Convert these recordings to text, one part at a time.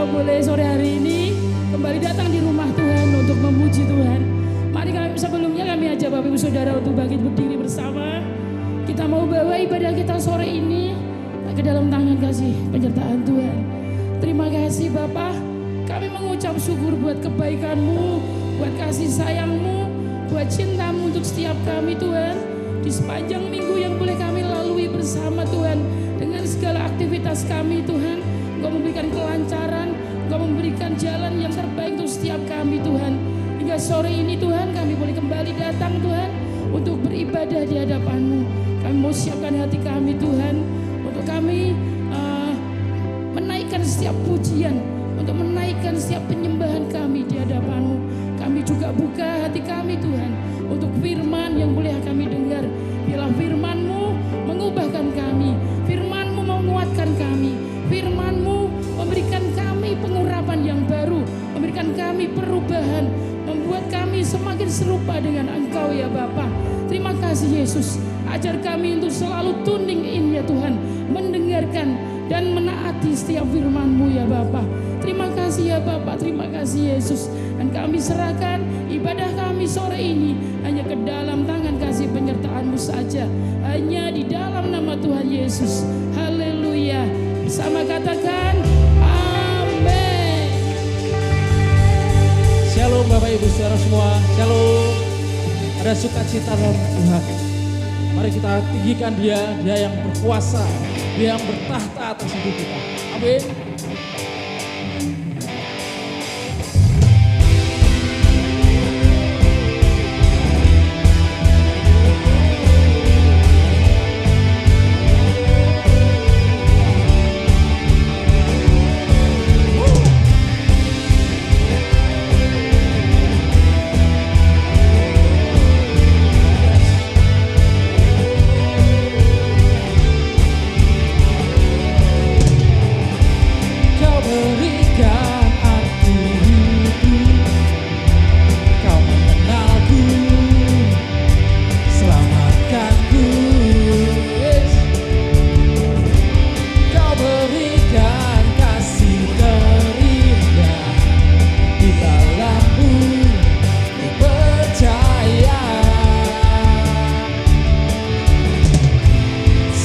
boleh sore hari ini kembali datang di rumah Tuhan untuk memuji Tuhan. Mari sebelumnya kami ajak Bapak Ibu Saudara untuk bangkit berdiri bersama. Kita mau bawa ibadah kita sore ini ke dalam tangan kasih penyertaan Tuhan. Terima kasih Bapa, kami mengucap syukur buat kebaikan-Mu, buat kasih sayang-Mu, buat cinta-Mu untuk setiap kami Tuhan. Di sepanjang minggu yang boleh kami lalui bersama Tuhan, dengan segala aktivitas kami Tuhan, Engkau memberikan kelancaran, Engkau memberikan jalan yang terbaik untuk setiap kami Tuhan. Hingga sore ini Tuhan kami boleh kembali datang Tuhan untuk beribadah di hadapan-Mu. Kami mau siapkan hati kami Tuhan untuk kami menaikkan setiap pujian, untuk menaikkan setiap penyembahan kami di hadapan-Mu. Kami juga buka hati kami Tuhan untuk firman yang boleh kami dengar. Biarlah firman-Mu mengubahkan kami, firman-Mu menguatkan kami, firman-Mu memberikan kami pengurapan yang baru, memberikan kami perubahan, membuat kami semakin serupa dengan Engkau ya Bapa. Terima kasih Yesus, ajar kami untuk selalu tuning in ya Tuhan, mendengarkan dan menaati setiap firman-Mu ya Bapa. Terima kasih ya Bapa, terima kasih Yesus. Dan kami serahkan ibadah kami sore ini hanya ke dalam tangan kasih penyertaan-Mu saja. Hanya di dalam nama Tuhan Yesus. Haleluya. Bersama katakan amin. Shalom Bapak Ibu Saudara semua. Shalom. Ada sukacita dalam Tuhan. Mari kita tinggikan Dia yang berkuasa, Dia yang bertahta atas hidup kita. Amin.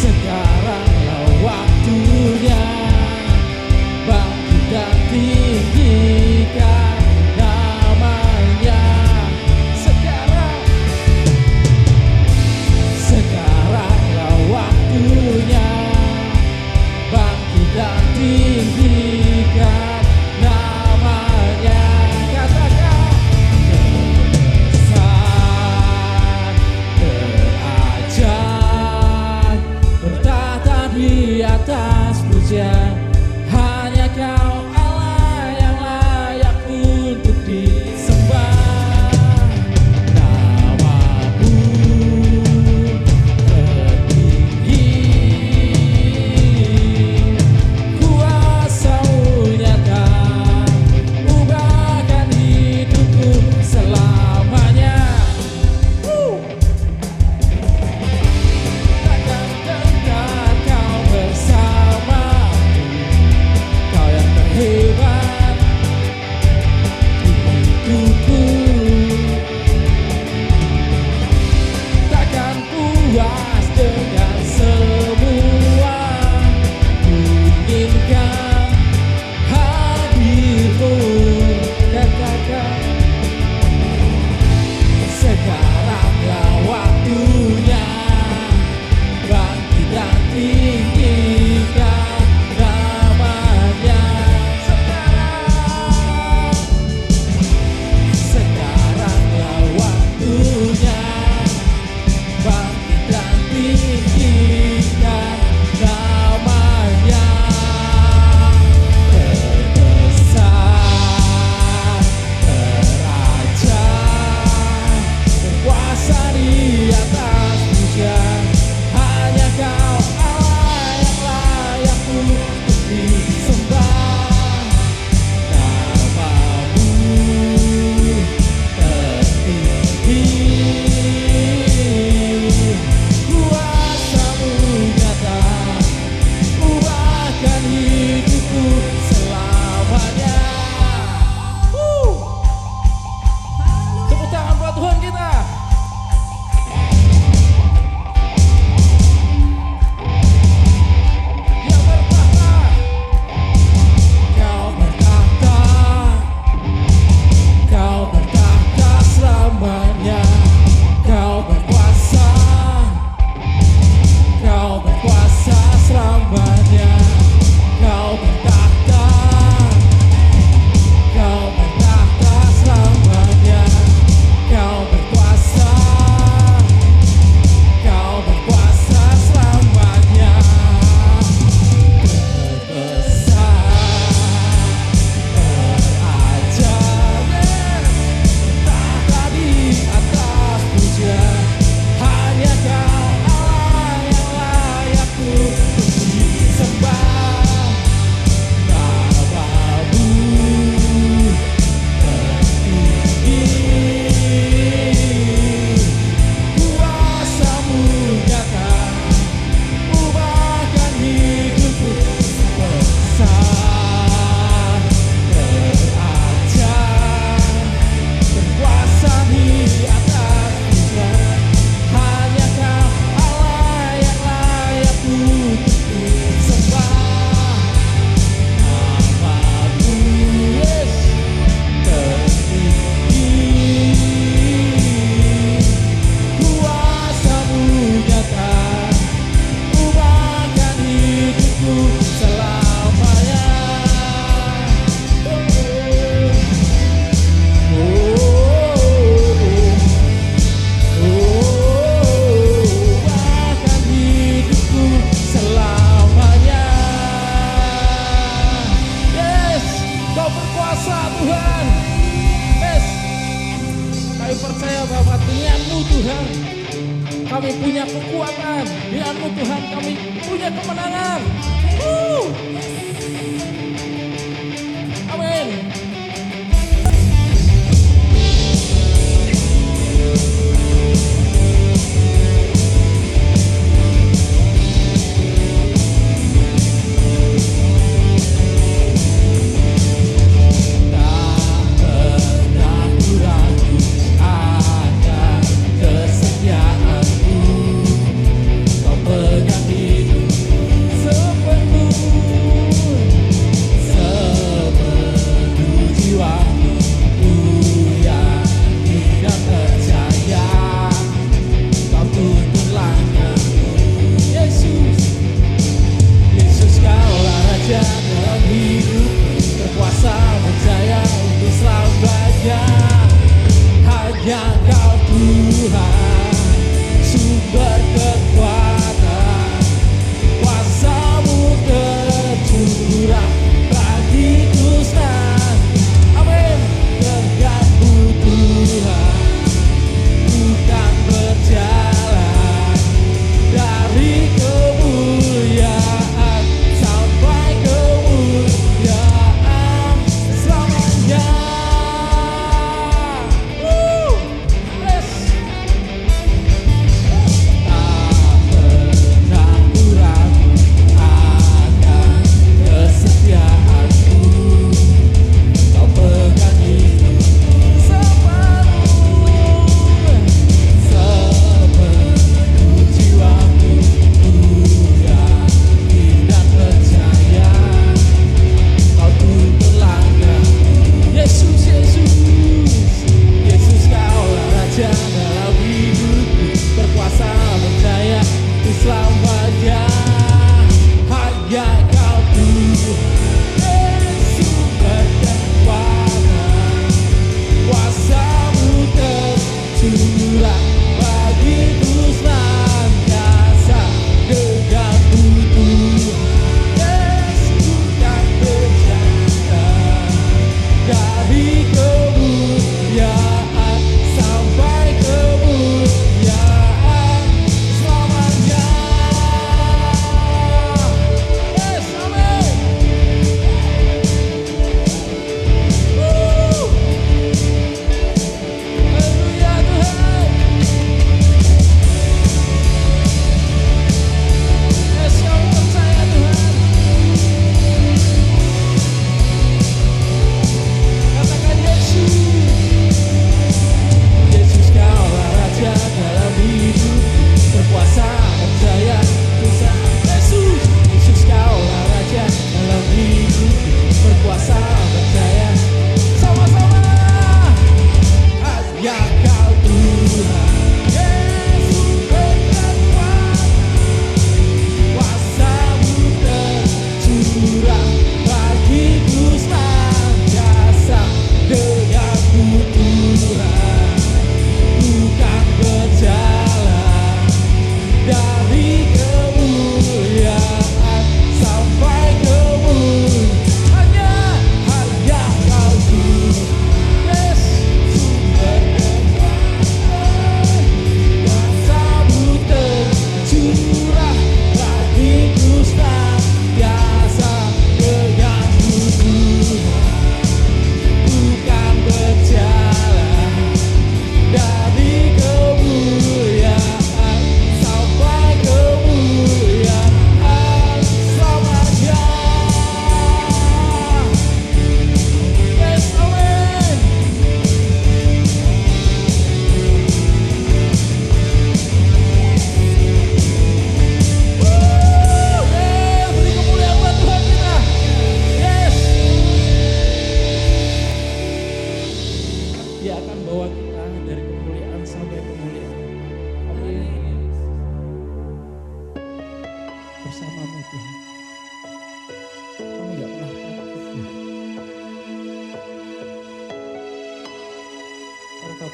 Sekaranglah waktunya bangkit dan berkuasa Tuhan. Yes. Kami percaya bahwa dengan-Mu Tuhan kami punya kekuatan, dengan-Mu Tuhan kami punya kemenangan. Amin.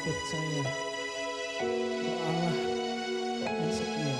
percaya Allah yang setia.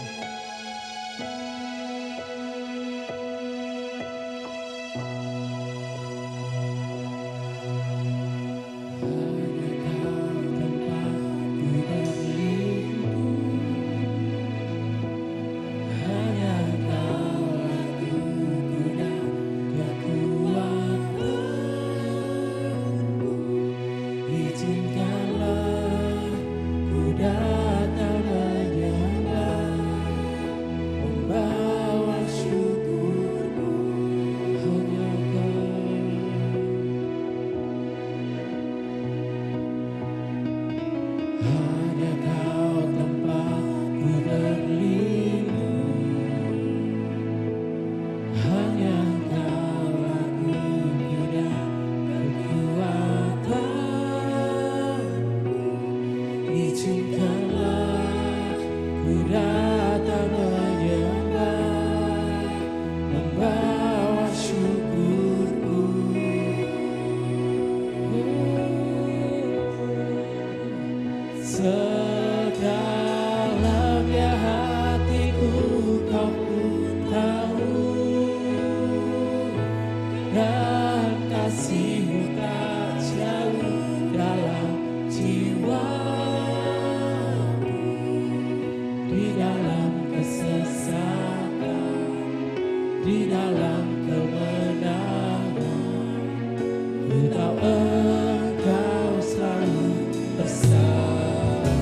tahu Engkau selalu bersamaku.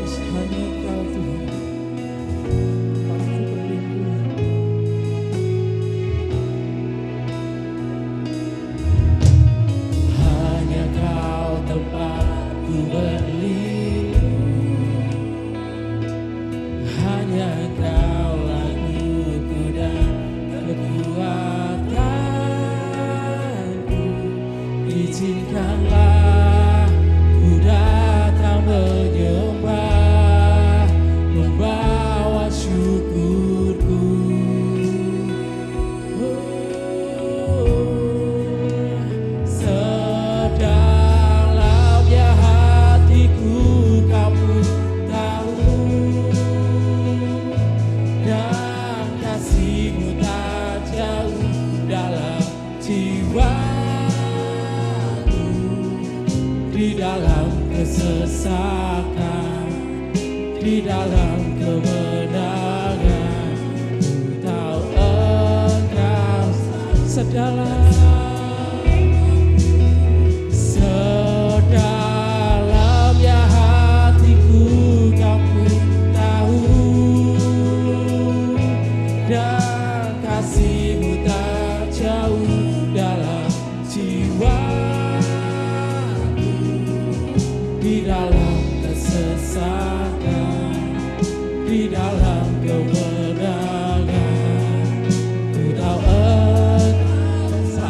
Hanya Kau Tuhan, tempatku berlindung. Hanya Kau tempatku berlindung. Hanya Kau laguku dan kekuatanku. Izinkanlah ku datang menyembah, membawa syukurku. Sedalamnya hatiku Kamu tahu, dan kasih-Mu tak jauh dalam jiwaku. Di dalam kesesakan, di dalam kemenangan, ku tahu Engkau sedalam. Sedalamnya hatiku Kamu tahu, dan kasih-Mu tak jauh dalam jiwaku. Di dalam kesesakan, di dalam kemenangan, ku tahu Engkau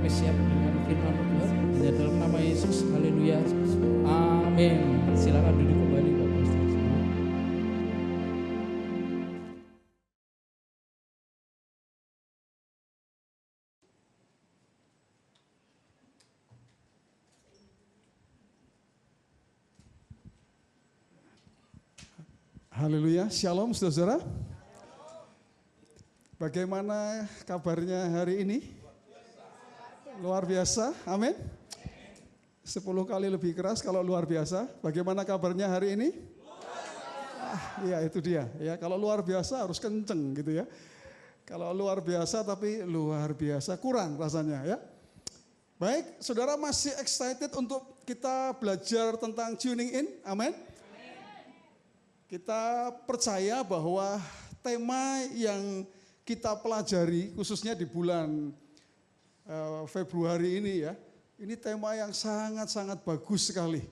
kami siap dengan firman Tuhan. Hanya dalam nama Yesus, haleluya, amin. Silakan duduk kembali Bapak Ustaz. Haleluya, shalom saudara. Bagaimana kabarnya hari ini? Luar biasa, amin. 10 kali lebih keras kalau luar biasa. Bagaimana kabarnya hari ini? Iya itu dia. Ya, kalau luar biasa harus kenceng gitu ya. Kalau luar biasa tapi luar biasa kurang rasanya ya. Baik, saudara masih excited untuk kita belajar tentang tuning in, amin. Kita percaya bahwa tema yang kita pelajari khususnya di bulan Februari ini ya, ini tema yang sangat-sangat bagus sekali.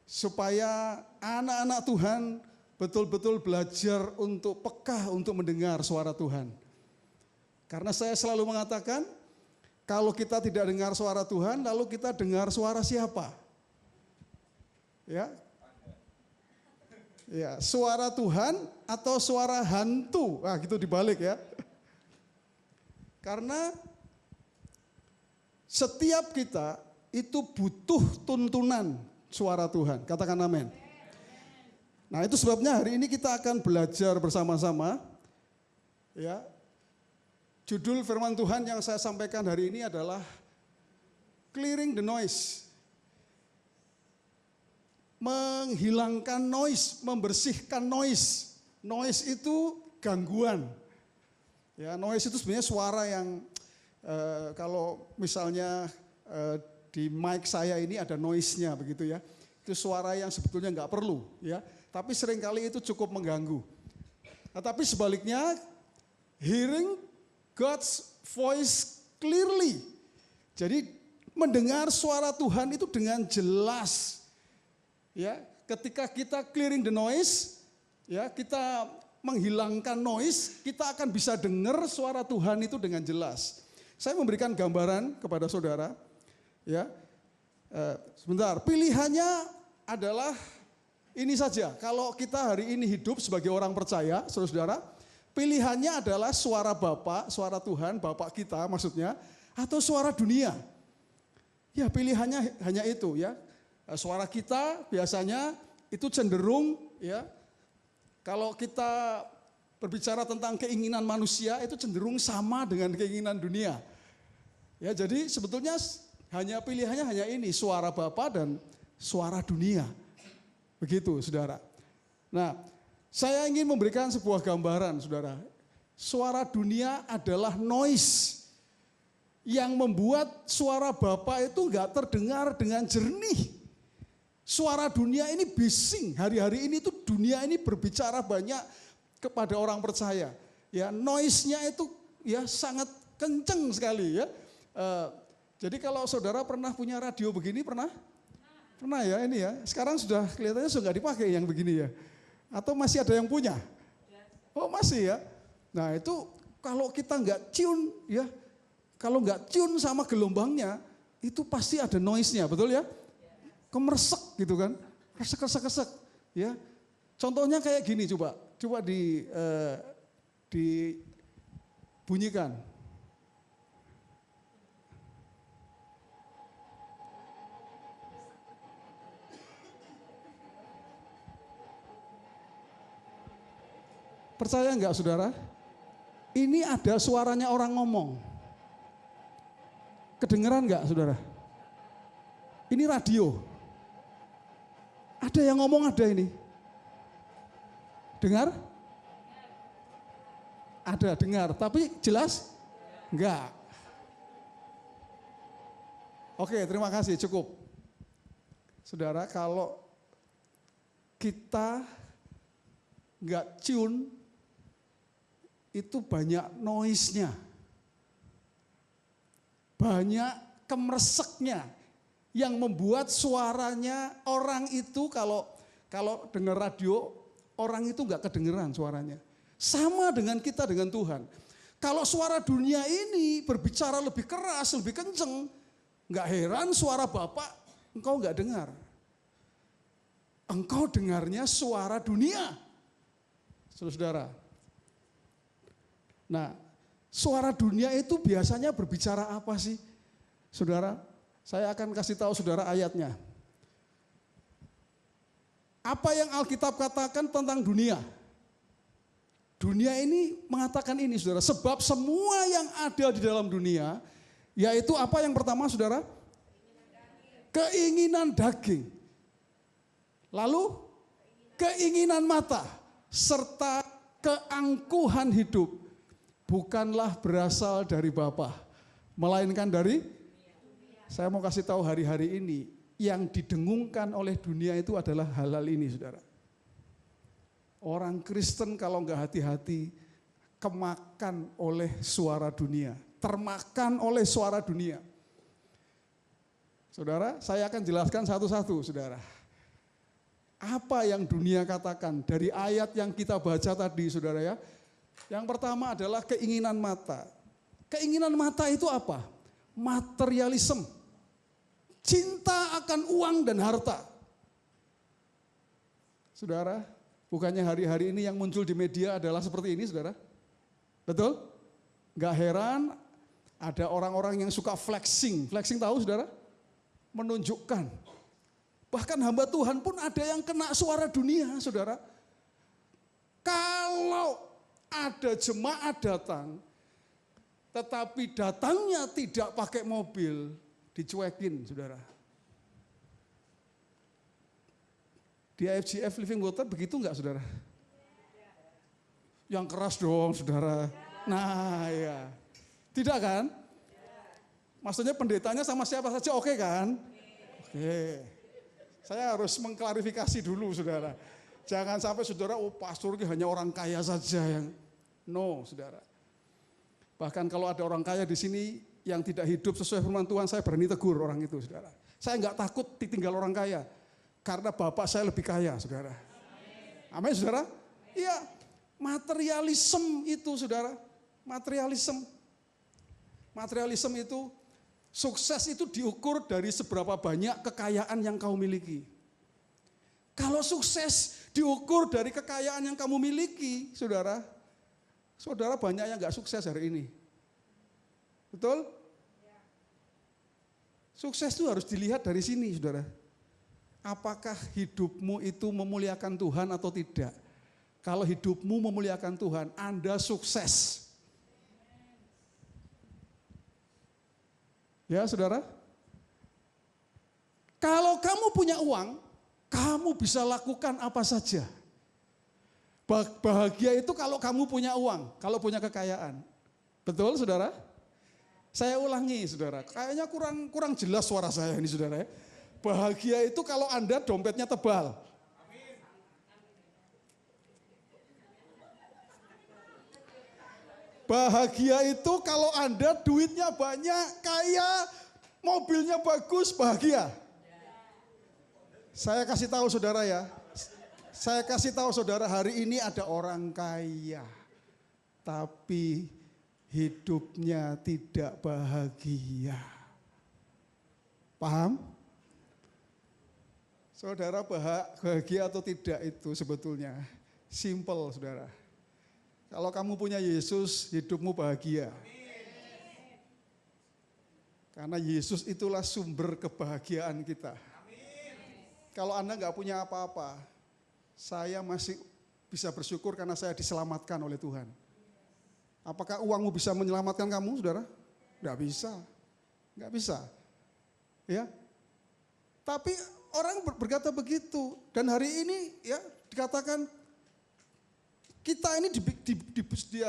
Supaya anak-anak Tuhan betul-betul belajar untuk peka untuk mendengar suara Tuhan. Karena saya selalu mengatakan, kalau kita tidak dengar suara Tuhan, lalu kita dengar suara siapa? Ya, suara Tuhan atau suara hantu, gitu dibalik ya. Karena setiap kita itu butuh tuntunan suara Tuhan, katakan amin. Nah itu sebabnya hari ini kita akan belajar bersama-sama. Ya, judul firman Tuhan yang saya sampaikan hari ini adalah Clearing the Noise. Menghilangkan noise, membersihkan noise. Noise itu gangguan. Ya, noise itu sebenarnya suara yang kalau misalnya di mic saya ini ada noise-nya begitu ya. Itu suara yang sebetulnya nggak perlu ya. Tapi seringkali itu cukup mengganggu. Nah, tapi sebaliknya, hearing God's voice clearly. Jadi mendengar suara Tuhan itu dengan jelas. Ya, ketika kita clearing the noise, ya kita menghilangkan noise, kita akan bisa dengar suara Tuhan itu dengan jelas. Saya memberikan gambaran kepada saudara, ya. Sebentar, pilihannya adalah ini saja. Kalau kita hari ini hidup sebagai orang percaya, saudara-saudara, pilihannya adalah suara Bapa, suara Tuhan, Bapa kita maksudnya, atau suara dunia. Ya, pilihannya hanya itu ya. Suara kita biasanya itu cenderung ya, kalau kita berbicara tentang keinginan manusia itu cenderung sama dengan keinginan dunia. Ya, jadi sebetulnya pilihannya hanya ini, suara Bapa dan suara dunia. Begitu, saudara. Nah, saya ingin memberikan sebuah gambaran, saudara. Suara dunia adalah noise yang membuat suara Bapa itu enggak terdengar dengan jernih. Suara dunia ini bising, hari-hari ini tuh dunia ini berbicara banyak kepada orang percaya. Ya, noise-nya itu ya sangat kenceng sekali ya. Jadi kalau saudara pernah punya radio begini, pernah? Pernah ya ini ya. Sekarang sudah kelihatannya sudah nggak dipakai yang begini ya. Atau masih ada yang punya? Oh masih ya. Nah itu kalau kita nggak tune ya, kalau nggak tune sama gelombangnya, itu pasti ada noise-nya, betul ya? Kemersek gitu kan, resek ya. Contohnya kayak gini, coba dibunyikan. Percaya enggak saudara? Ini ada suaranya orang ngomong. Kedengeran enggak saudara? Ini radio. Ada yang ngomong, ada ini. Dengar? Ada, dengar. Tapi jelas? Enggak. Oke, terima kasih, cukup. Saudara, kalau kita enggak tune, itu banyak noise-nya. Banyak kemerseknya. Yang membuat suaranya orang itu kalau dengar radio, orang itu enggak kedengeran suaranya. Sama dengan kita dengan Tuhan. Kalau suara dunia ini berbicara lebih keras, lebih kenceng, nggak heran suara Bapak engkau nggak dengar. Engkau dengarnya suara dunia. Saudara. Nah, suara dunia itu biasanya berbicara apa sih? Saudara, saya akan kasih tahu saudara ayatnya. Apa yang Alkitab katakan tentang dunia? Dunia ini mengatakan ini, saudara. Sebab semua yang ada di dalam dunia, yaitu apa yang pertama, saudara? Keinginan daging. Lalu, keinginan mata. Serta keangkuhan hidup. Bukanlah berasal dari Bapa, melainkan dari, saya mau kasih tahu hari-hari ini, yang didengungkan oleh dunia itu adalah hal-hal ini, saudara. Orang Kristen kalau nggak hati-hati, kemakan oleh suara dunia, termakan oleh suara dunia. Saudara, saya akan jelaskan satu-satu, saudara. Apa yang dunia katakan dari ayat yang kita baca tadi, saudara ya. Yang pertama adalah keinginan mata. Keinginan mata itu apa? Materialisme. Cinta akan uang dan harta. Saudara, bukannya hari-hari ini yang muncul di media adalah seperti ini, saudara? Betul? Gak heran ada orang-orang yang suka flexing. Flexing tahu, saudara? Menunjukkan. Bahkan hamba Tuhan pun ada yang kena suara dunia, saudara. Kalau ada jemaat datang, tetapi datangnya tidak pakai mobil, dicuekin, saudara. Di IFGF Living Water begitu enggak, saudara? Yang keras dong, saudara. Nah ya, tidak kan? Maksudnya pendetanya sama siapa saja oke kan? Oke. Saya harus mengklarifikasi dulu, saudara. Jangan sampai saudara, oh pastor ini hanya orang kaya saja yang, no, saudara. Bahkan kalau ada orang kaya di sini yang tidak hidup sesuai firman Tuhan, saya berani tegur orang itu, saudara. Saya enggak takut ditinggal orang kaya, karena bapak saya lebih kaya, saudara. Amin, saudara? Iya, materialisme itu, saudara. Materialisme. Materialisme itu, sukses itu diukur dari seberapa banyak kekayaan yang kau miliki. Kalau sukses diukur dari kekayaan yang kamu miliki, saudara, saudara banyak yang gak sukses hari ini. Betul? Sukses itu harus dilihat dari sini, saudara. Apakah hidupmu itu memuliakan Tuhan atau tidak? Kalau hidupmu memuliakan Tuhan, Anda sukses. Ya, saudara. Kalau kamu punya uang, kamu bisa lakukan apa saja. Bahagia itu kalau kamu punya uang, kalau punya kekayaan. Betul, saudara? Saya ulangi, saudara. Kayaknya kurang jelas suara saya ini, saudara. Bahagia itu kalau Anda dompetnya tebal. Bahagia itu kalau Anda duitnya banyak, kaya, mobilnya bagus, bahagia. Saya kasih tahu saudara ya. Saya kasih tahu saudara, hari ini ada orang kaya, tapi hidupnya tidak bahagia. Paham? Saudara, bahagia atau tidak itu sebetulnya simple, saudara. Kalau kamu punya Yesus, hidupmu bahagia. Karena Yesus itulah sumber kebahagiaan kita. Kalau Anda nggak punya apa-apa, saya masih bisa bersyukur karena saya diselamatkan oleh Tuhan. Apakah uangmu bisa menyelamatkan kamu, saudara? Nggak bisa, nggak bisa. Ya, tapi orang berkata begitu. Dan hari ini ya dikatakan kita ini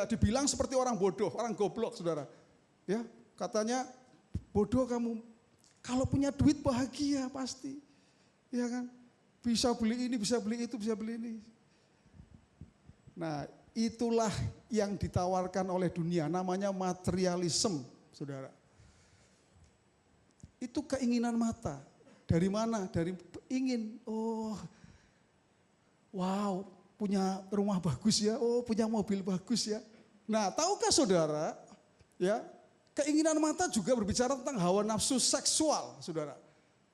dibilang seperti orang bodoh, orang goblok, saudara. Ya, katanya bodoh kamu. Kalau punya duit bahagia pasti, ya kan? Bisa beli ini, bisa beli itu, bisa beli ini. Nah, itulah yang ditawarkan oleh dunia, namanya materialisme, saudara. Itu keinginan mata. Dari mana? Dari ingin, wow, punya rumah bagus ya, punya mobil bagus ya. Nah, tahukah saudara, ya, keinginan mata juga berbicara tentang hawa nafsu seksual, saudara.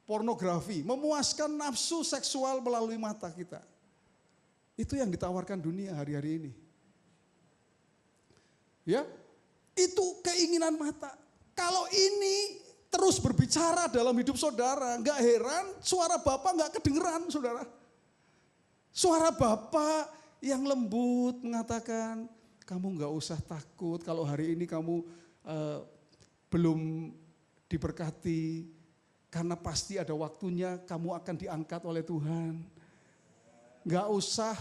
Pornografi, memuaskan nafsu seksual melalui mata kita. Itu yang ditawarkan dunia hari-hari ini. Ya, itu keinginan mata. Kalau ini terus berbicara dalam hidup saudara, nggak heran suara Bapa nggak kedengeran, saudara. Suara Bapa yang lembut mengatakan, kamu nggak usah takut kalau hari ini kamu belum diberkati, karena pasti ada waktunya kamu akan diangkat oleh Tuhan. Nggak usah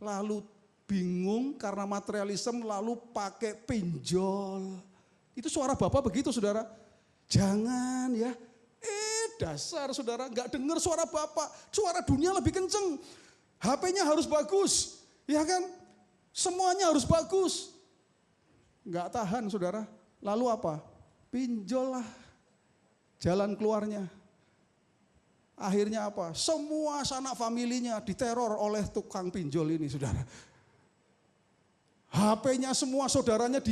lalu bingung karena materialisme lalu pakai pinjol. Itu suara Bapak begitu, saudara. Jangan ya. Dasar saudara nggak dengar suara Bapak. Suara dunia lebih kenceng. HP-nya harus bagus. Ya kan? Semuanya harus bagus. Nggak tahan saudara. Lalu apa? Pinjol lah. Jalan keluarnya. Akhirnya apa? Semua sanak familinya diteror oleh tukang pinjol ini, saudara. HP-nya semua saudaranya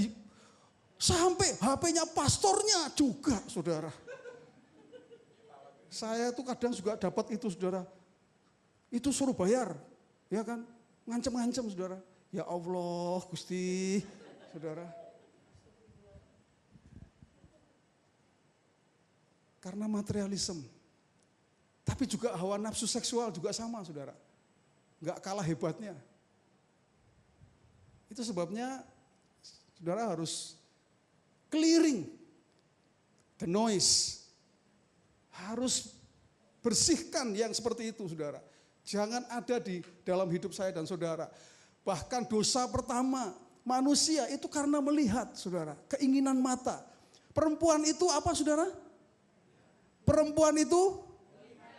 sampai HP-nya pastornya juga, saudara. Saya tuh kadang juga dapat itu, saudara. Itu suruh bayar, ya kan? Ngancem-ngancem, saudara. Ya Allah, Gusti, saudara. Karena materialisme. Tapi juga hawa nafsu seksual juga sama, saudara. Enggak kalah hebatnya. Itu sebabnya saudara harus clearing the noise. Harus bersihkan yang seperti itu, saudara. Jangan ada di dalam hidup saya dan saudara. Bahkan dosa pertama manusia itu karena melihat, saudara. Keinginan mata. Perempuan itu apa, saudara? Perempuan itu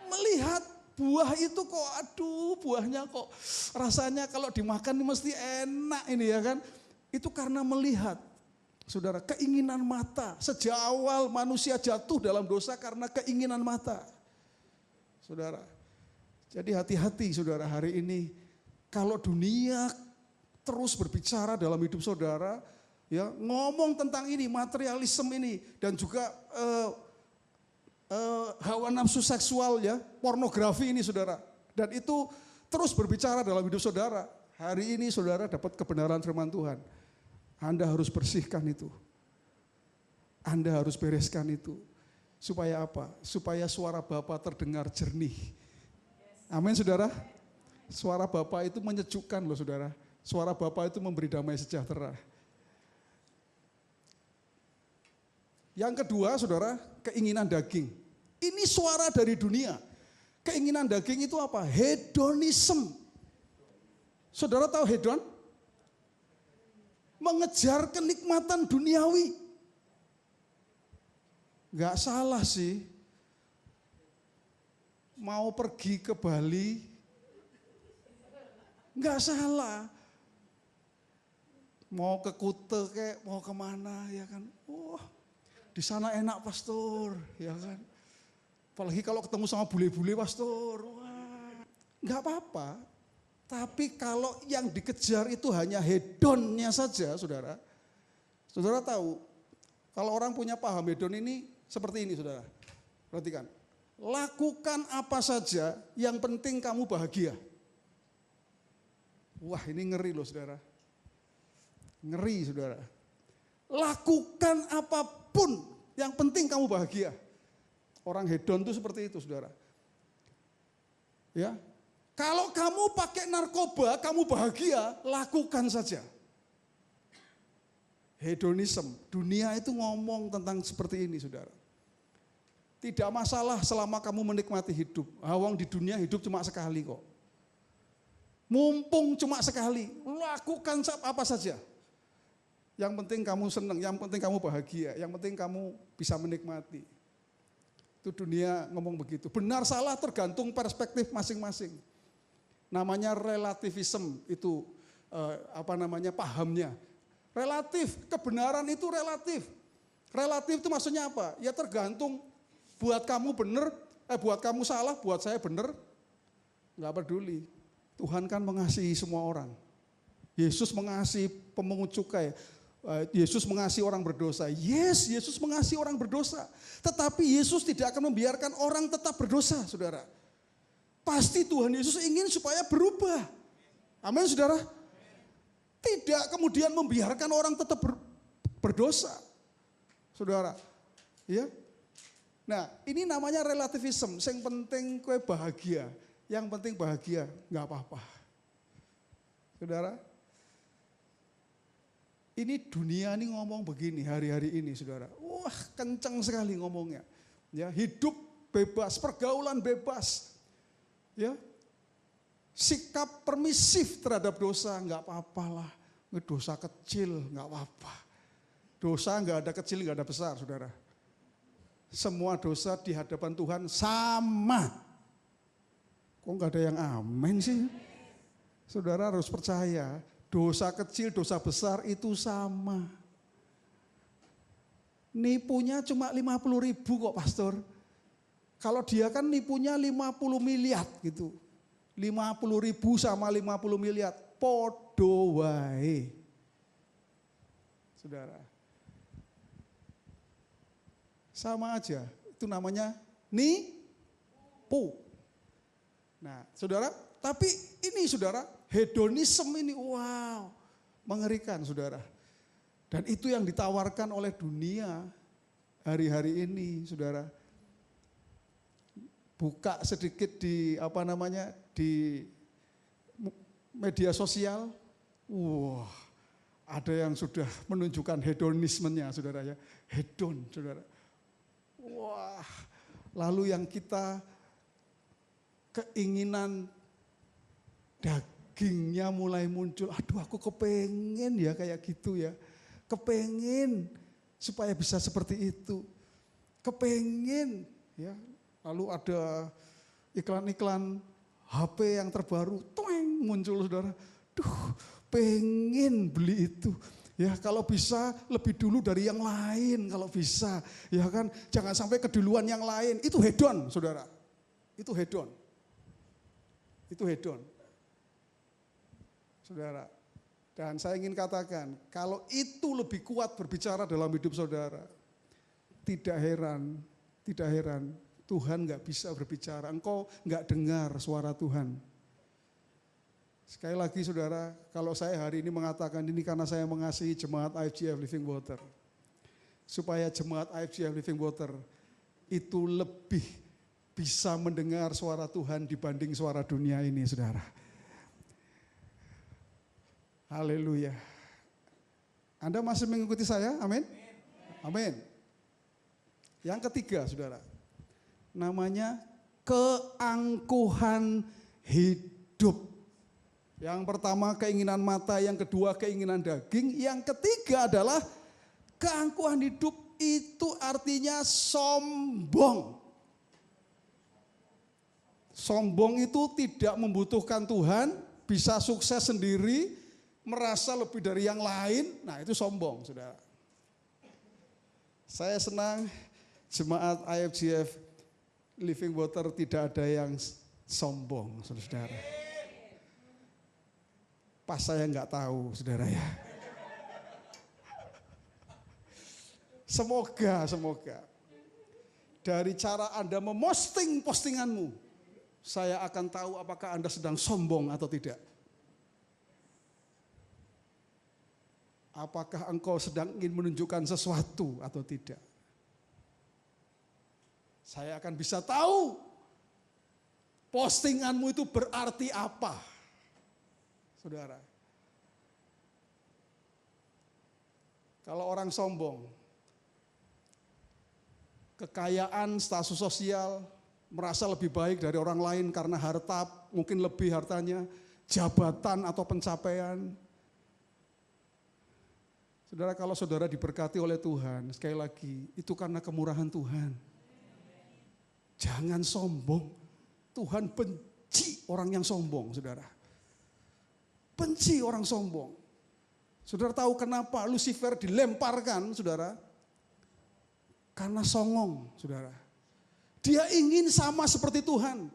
melihat buah itu kok, aduh buahnya kok rasanya kalau dimakan ini mesti enak ini ya kan. Itu karena melihat, saudara, keinginan mata. Sejak awal manusia jatuh dalam dosa karena keinginan mata. Saudara, jadi hati-hati saudara hari ini. Kalau dunia terus berbicara dalam hidup saudara, ya ngomong tentang ini, materialisme ini, dan juga hawa nafsu seksual ya, pornografi ini saudara. Dan itu terus berbicara dalam hidup saudara. Hari ini saudara dapat kebenaran firman Tuhan. Anda harus bersihkan itu. Anda harus bereskan itu. Supaya apa? Supaya suara Bapa terdengar jernih. Amin saudara. Suara Bapa itu menyejukkan loh saudara. Suara Bapa itu memberi damai sejahtera. Yang kedua saudara, keinginan daging. Ini suara dari dunia. Keinginan daging itu apa? Hedonisme. Saudara tahu hedon? Mengejar kenikmatan duniawi. Gak salah sih. Mau pergi ke Bali, gak salah. Mau ke Kute kayak mau kemana ya kan. Wah, di sana enak pastor ya kan. Apalagi kalau ketemu sama bule-bule pastor, wah, nggak apa-apa. Tapi kalau yang dikejar itu hanya hedonnya saja, saudara. Saudara tahu, kalau orang punya paham hedon ini seperti ini, saudara. Perhatikan, lakukan apa saja, yang penting kamu bahagia. Wah, ini ngeri loh, saudara. Ngeri, saudara. Lakukan apapun, yang penting kamu bahagia. Orang hedon itu seperti itu, saudara. Ya, kalau kamu pakai narkoba, kamu bahagia, lakukan saja. Hedonisme, dunia itu ngomong tentang seperti ini, saudara. Tidak masalah selama kamu menikmati hidup. Awang di dunia hidup cuma sekali kok. Mumpung cuma sekali, lakukan apa saja. Yang penting kamu senang, yang penting kamu bahagia, yang penting kamu bisa menikmati. Itu dunia ngomong begitu. Benar salah tergantung perspektif masing-masing. Namanya relativisme itu pahamnya. Relatif, kebenaran itu relatif. Relatif itu maksudnya apa? Ya tergantung buat kamu benar, buat kamu salah, buat saya benar. Enggak peduli. Tuhan kan mengasihi semua orang. Yesus mengasihi pemungut cukai. Yesus mengasihi orang berdosa. Yes, Yesus mengasihi orang berdosa. Tetapi Yesus tidak akan membiarkan orang tetap berdosa, saudara. Pasti Tuhan Yesus ingin supaya berubah. Amin, saudara. Tidak kemudian membiarkan orang tetap berdosa, saudara. Ya. Nah, ini namanya relativism. Yang penting kue bahagia. Yang penting bahagia, nggak apa-apa. Saudara. Ini dunia ini ngomong begini hari-hari ini, saudara. Wah, kencang sekali ngomongnya. Ya, hidup bebas, pergaulan bebas. Ya, sikap permisif terhadap dosa, nggak apa-apalah. Dosa kecil, nggak apa-apa. Dosa nggak ada kecil, nggak ada besar, saudara. Semua dosa di hadapan Tuhan sama. Kok nggak ada yang amin sih? Saudara harus percaya. Dosa kecil, dosa besar itu sama. Nipunya cuma 50.000 kok, pastor. Kalau dia kan nipunya 50 miliar gitu. 50.000 sama 50 miliar. Podo wae. Saudara. Sama aja. Itu namanya nipu. Nah, saudara, tapi ini saudara, hedonisme ini wow, mengerikan saudara. Dan itu yang ditawarkan oleh dunia hari-hari ini saudara. Buka sedikit di di media sosial, wah ada yang sudah menunjukkan hedonismenya saudara ya, hedon saudara. Wah, lalu yang kita keinginan dagingnya mulai muncul, aduh aku kepengen ya kayak gitu ya, kepengen supaya bisa seperti itu, kepengen ya. Lalu ada iklan-iklan HP yang terbaru, toeng muncul saudara, duh pengen beli itu. Ya kalau bisa lebih dulu dari yang lain kalau bisa, ya kan jangan sampai keduluan yang lain, itu hedon saudara, itu hedon. Itu hedon. Saudara, dan saya ingin katakan, kalau itu lebih kuat berbicara dalam hidup saudara, tidak heran Tuhan nggak bisa berbicara, engkau nggak dengar suara Tuhan. Sekali lagi saudara, kalau saya hari ini mengatakan ini karena saya mengasihi jemaat IFGF Living Water. Supaya jemaat IFGF Living Water itu lebih bisa mendengar suara Tuhan dibanding suara dunia ini saudara. Haleluya. Anda masih mengikuti saya? Amin. Amin. Yang ketiga saudara, namanya keangkuhan hidup. Yang pertama keinginan mata, yang kedua keinginan daging, yang ketiga adalah keangkuhan hidup. Itu artinya sombong. Sombong itu tidak membutuhkan Tuhan, bisa sukses sendiri, merasa lebih dari yang lain, nah itu sombong saudara. Saya senang jemaat IFGF Living Water tidak ada yang sombong saudara. Pas saya nggak tahu saudara ya. Semoga dari cara Anda memosting postinganmu, saya akan tahu apakah Anda sedang sombong atau tidak. Apakah engkau sedang ingin menunjukkan sesuatu atau tidak. Saya akan bisa tahu postinganmu itu berarti apa. Saudara. Kalau orang sombong, kekayaan, status sosial, merasa lebih baik dari orang lain karena harta, mungkin lebih hartanya, jabatan atau pencapaian. Saudara, kalau saudara diberkati oleh Tuhan, sekali lagi, itu karena kemurahan Tuhan. Jangan sombong. Tuhan benci orang yang sombong, saudara. Benci orang sombong. Saudara tahu kenapa Lucifer dilemparkan, saudara? Karena songong, saudara. Dia ingin sama seperti Tuhan.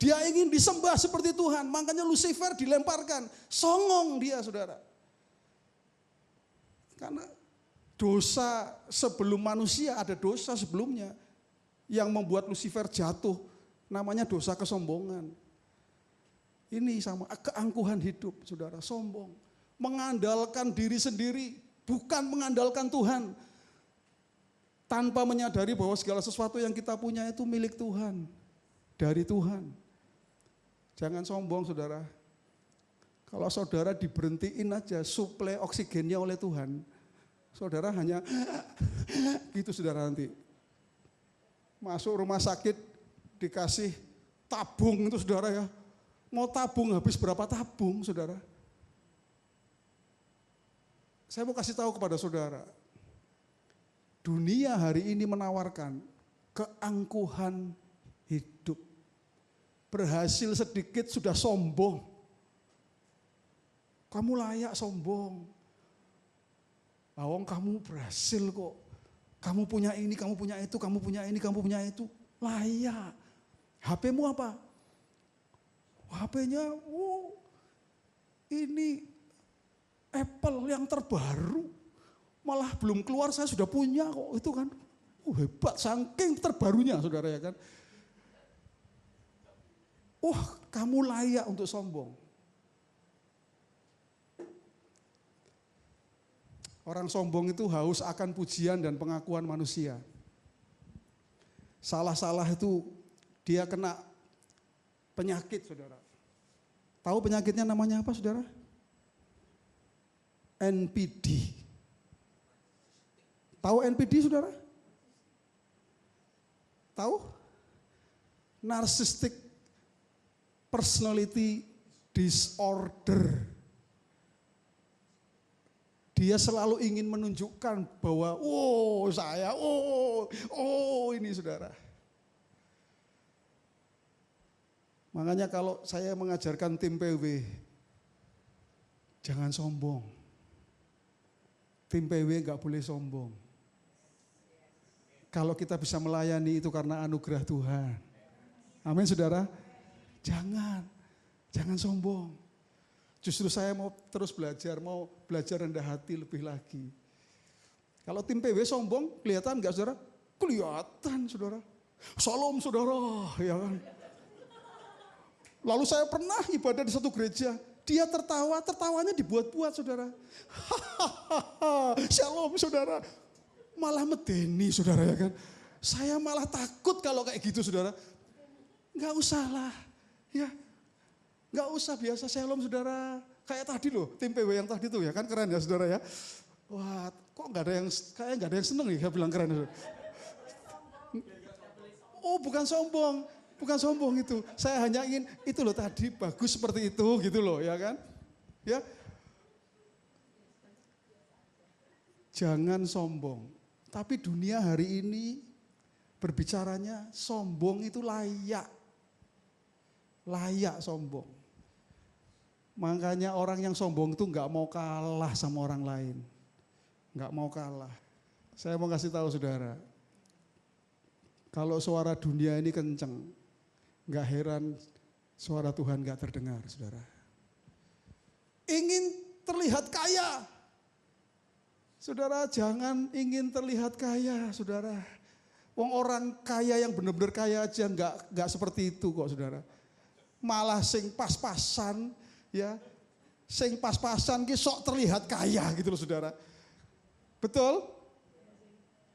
Dia ingin disembah seperti Tuhan. Makanya Lucifer dilemparkan. Songong dia, saudara. Karena dosa sebelum manusia, ada dosa sebelumnya yang membuat Lucifer jatuh, namanya dosa kesombongan. Ini sama keangkuhan hidup, saudara, sombong. Mengandalkan diri sendiri, bukan mengandalkan Tuhan. Tanpa menyadari bahwa segala sesuatu yang kita punya itu milik Tuhan, dari Tuhan. Jangan sombong, saudara. Kalau saudara diberhentiin aja suplai oksigennya oleh Tuhan, saudara hanya gitu, saudara, nanti masuk rumah sakit dikasih tabung itu, saudara ya. Mau tabung habis berapa tabung, saudara? Saya mau kasih tahu kepada saudara, dunia hari ini menawarkan keangkuhan hidup. Berhasil sedikit sudah sombong. Kamu layak sombong. Awang kamu berhasil kok. Kamu punya ini, kamu punya itu, kamu punya ini, kamu punya itu. Layak. HP-mu apa? HP-nya, ini Apple yang terbaru. Malah belum keluar saya sudah punya kok, itu kan. Hebat, saking terbarunya, saudara, ya kan. Kamu layak untuk sombong. Orang sombong itu haus akan pujian dan pengakuan manusia. Salah-salah itu dia kena penyakit, saudara. Tahu penyakitnya namanya apa, saudara? NPD. Tahu NPD, saudara? Tahu? Narcissistic Personality Disorder. Dia selalu ingin menunjukkan bahwa, saya, ini, saudara. Makanya kalau saya mengajarkan tim PW, jangan sombong. Tim PW enggak boleh sombong. Kalau kita bisa melayani itu karena anugerah Tuhan. Amin, saudara. Jangan sombong. Justru saya mau terus belajar, mau belajar rendah hati lebih lagi. Kalau tim PW sombong, kelihatan enggak, saudara? Kelihatan, saudara. Salam, saudara, ya kan? Lalu saya pernah ibadah di satu gereja, dia tertawanya dibuat-buat, saudara. Shalom, saudara. Malah medeni, saudara, ya kan. Saya malah takut kalau kayak gitu, saudara. Enggak usah lah, ya. Enggak usah, biasa shalom, saudara. Kayak tadi loh, tim PW yang tadi tuh, ya kan, keren ya, saudara, ya. Wah, kok enggak ada yang, kayaknya enggak ada yang seneng ya, saya bilang keren. Saudara. Bukan sombong. Bukan sombong itu, saya hanya ingin itu loh tadi bagus seperti itu gitu loh, ya kan? Ya. Jangan sombong. Tapi dunia hari ini berbicaranya sombong itu layak. Layak sombong. Makanya orang yang sombong itu enggak mau kalah sama orang lain. Enggak mau kalah. Saya mau kasih tahu, saudara. Kalau suara dunia ini kenceng, enggak heran suara Tuhan enggak terdengar, saudara. Ingin terlihat kaya. Saudara, jangan ingin terlihat kaya, saudara. Orang kaya yang benar-benar kaya aja enggak seperti itu kok, saudara. Malah sing pas-pasan, ya. Sing pas-pasan ki sok terlihat kaya gitu loh, saudara. Betul?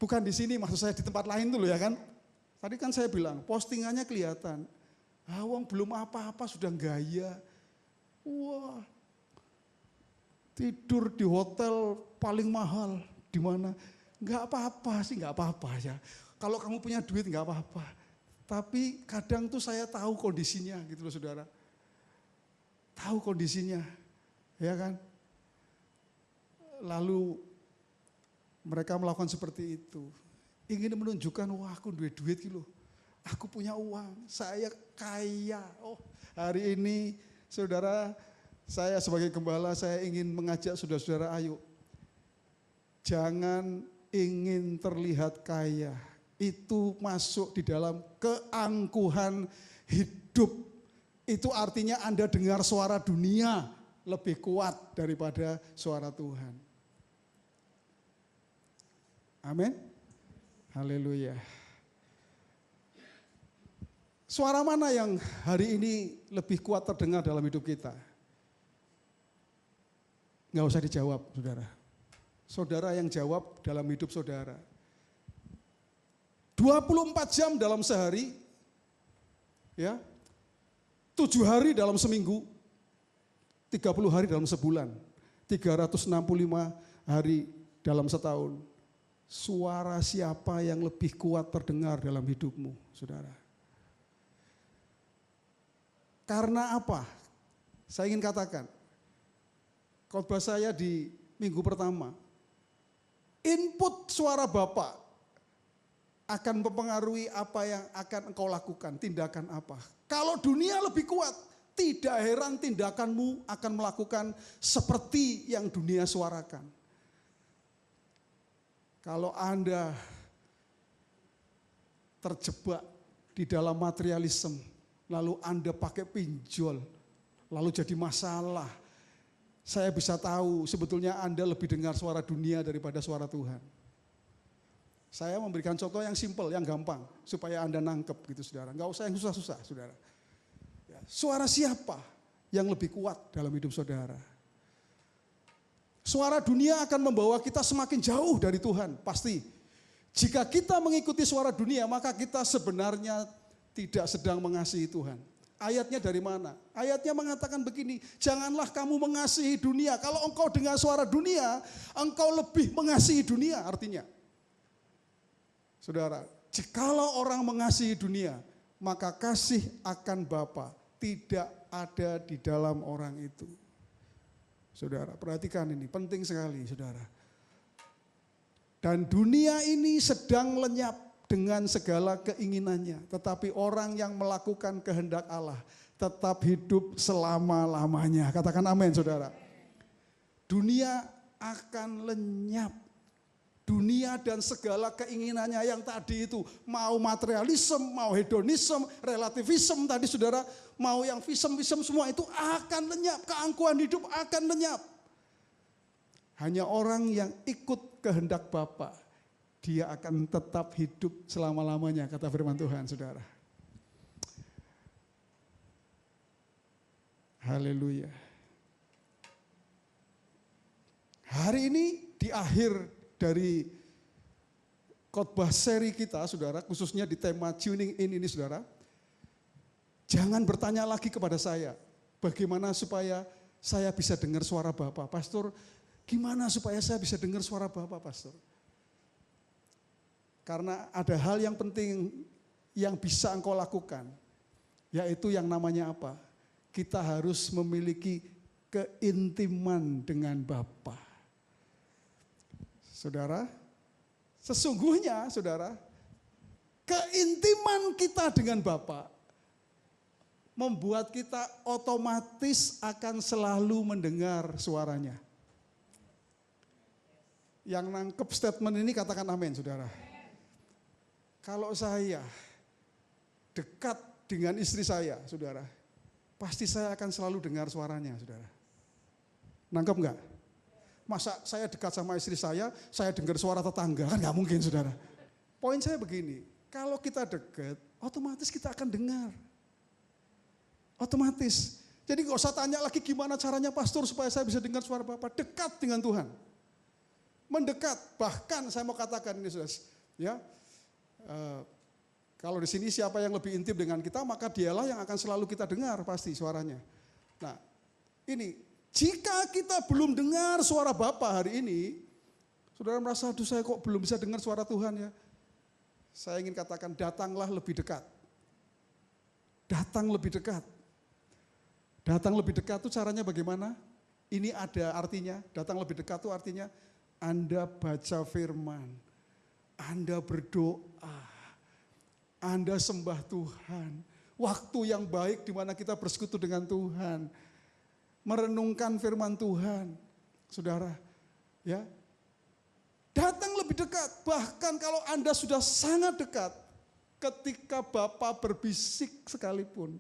Bukan di sini, maksud saya di tempat lain tuh loh, ya kan. Tadi kan saya bilang, postingannya kelihatan. Wong belum apa-apa sudah gaya. Wah, tidur di hotel paling mahal di mana? Enggak apa-apa sih, enggak apa-apa ya. Kalau kamu punya duit enggak apa-apa. Tapi kadang tuh saya tahu kondisinya gitu loh, saudara. Tahu kondisinya, ya kan? Lalu mereka melakukan seperti itu. Ingin menunjukkan, wah aku duit-duit gitu loh. Aku punya uang, saya kaya. Hari ini saudara, saya sebagai gembala saya ingin mengajak saudara-saudara, ayo. Jangan ingin terlihat kaya. Itu masuk di dalam keangkuhan hidup. Itu artinya Anda dengar suara dunia lebih kuat daripada suara Tuhan. Amin. Haleluya. Suara mana yang hari ini lebih kuat terdengar dalam hidup kita? Nggak usah dijawab, saudara. Saudara yang jawab dalam hidup saudara. 24 jam dalam sehari, ya, 7 hari dalam seminggu, 30 hari dalam sebulan, 365 hari dalam setahun. Suara siapa yang lebih kuat terdengar dalam hidupmu, saudara? Karena apa? Saya ingin katakan, khotbah saya di minggu pertama, input suara Bapa akan mempengaruhi apa yang akan engkau lakukan, tindakan apa. Kalau dunia lebih kuat, tidak heran tindakanmu akan melakukan seperti yang dunia suarakan. Kalau Anda terjebak di dalam materialisme, lalu Anda pakai pinjol, lalu jadi masalah, saya bisa tahu sebetulnya Anda lebih dengar suara dunia daripada suara Tuhan. Saya memberikan contoh yang simpel, yang gampang, supaya Anda nangkep gitu saudara. Enggak usah yang susah-susah saudara. Ya, suara siapa yang lebih kuat dalam hidup saudara? Suara dunia akan membawa kita semakin jauh dari Tuhan, pasti. Jika kita mengikuti suara dunia, maka kita sebenarnya tidak sedang mengasihi Tuhan. Ayatnya dari mana? Ayatnya mengatakan begini, janganlah kamu mengasihi dunia. Kalau engkau dengar suara dunia, engkau lebih mengasihi dunia artinya. Saudara, jikalau orang mengasihi dunia, maka kasih akan Bapa tidak ada di dalam orang itu. Saudara, perhatikan ini, penting sekali saudara. Dan dunia ini sedang lenyap dengan segala keinginannya. Tetapi orang yang melakukan kehendak Allah tetap hidup selama-lamanya. Katakan amin saudara. Dunia akan lenyap. Dunia dan segala keinginannya yang tadi itu, mau materialisme, mau hedonisme, relativisme tadi saudara, mau yang visem-visem semua itu akan lenyap, keangkuhan hidup akan lenyap. Hanya orang yang ikut kehendak Bapa, dia akan tetap hidup selama-lamanya, kata firman Tuhan saudara. Haleluya. Hari ini di akhir dari khotbah seri kita saudara, khususnya di tema tuning in ini saudara, jangan bertanya lagi kepada saya, bagaimana supaya saya bisa dengar suara Bapa, Pastor, gimana supaya saya bisa dengar suara Bapa, Pastor? Karena ada hal yang penting yang bisa engkau lakukan, yaitu yang namanya apa? Kita harus memiliki keintiman dengan Bapa. Saudara, sesungguhnya saudara, keintiman kita dengan Bapa membuat kita otomatis akan selalu mendengar suaranya. Yang nangkep statement ini katakan amin saudara. Kalau saya dekat dengan istri saya saudara, pasti saya akan selalu dengar suaranya saudara. Nangkep enggak? Masa saya dekat sama istri saya dengar suara tetangga, kan nggak mungkin saudara. Poin saya begini, kalau kita dekat, otomatis kita akan dengar. Otomatis. Jadi nggak usah tanya lagi gimana caranya pastor supaya saya bisa dengar suara Bapa. Dekat dengan Tuhan. Mendekat, bahkan saya mau katakan ini saudara. Ya, kalau di sini siapa yang lebih intim dengan kita, maka dialah yang akan selalu kita dengar pasti suaranya. Nah, ini. Jika kita belum dengar suara Bapa hari ini, saudara merasa, aduh saya kok belum bisa dengar suara Tuhan ya. Saya ingin katakan datanglah lebih dekat. Datang lebih dekat. Datang lebih dekat itu caranya bagaimana? Ini ada artinya, datang lebih dekat itu artinya Anda baca firman, Anda berdoa, Anda sembah Tuhan. Waktu yang baik di mana kita bersekutu dengan Tuhan. Merenungkan firman Tuhan, saudara, ya, datang lebih dekat. Bahkan kalau Anda sudah sangat dekat, ketika Bapa berbisik sekalipun,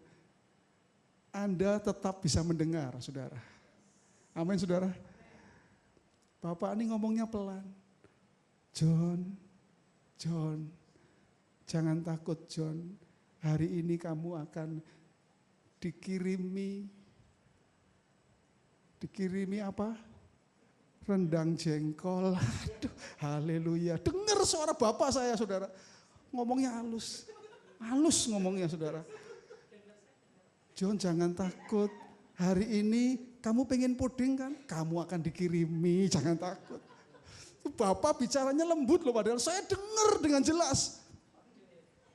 Anda tetap bisa mendengar, saudara. Amin, saudara. Bapak ini ngomongnya pelan, John, jangan takut John. Hari ini kamu akan dikirimi apa? Rendang jengkol. Aduh, haleluya. Dengar suara bapak saya, saudara. Ngomongnya halus. Halus ngomongnya, saudara. John, jangan takut. Hari ini kamu pengen puding kan? Kamu akan dikirimi, jangan takut. Bapak bicaranya lembut loh, padahal saya dengar dengan jelas.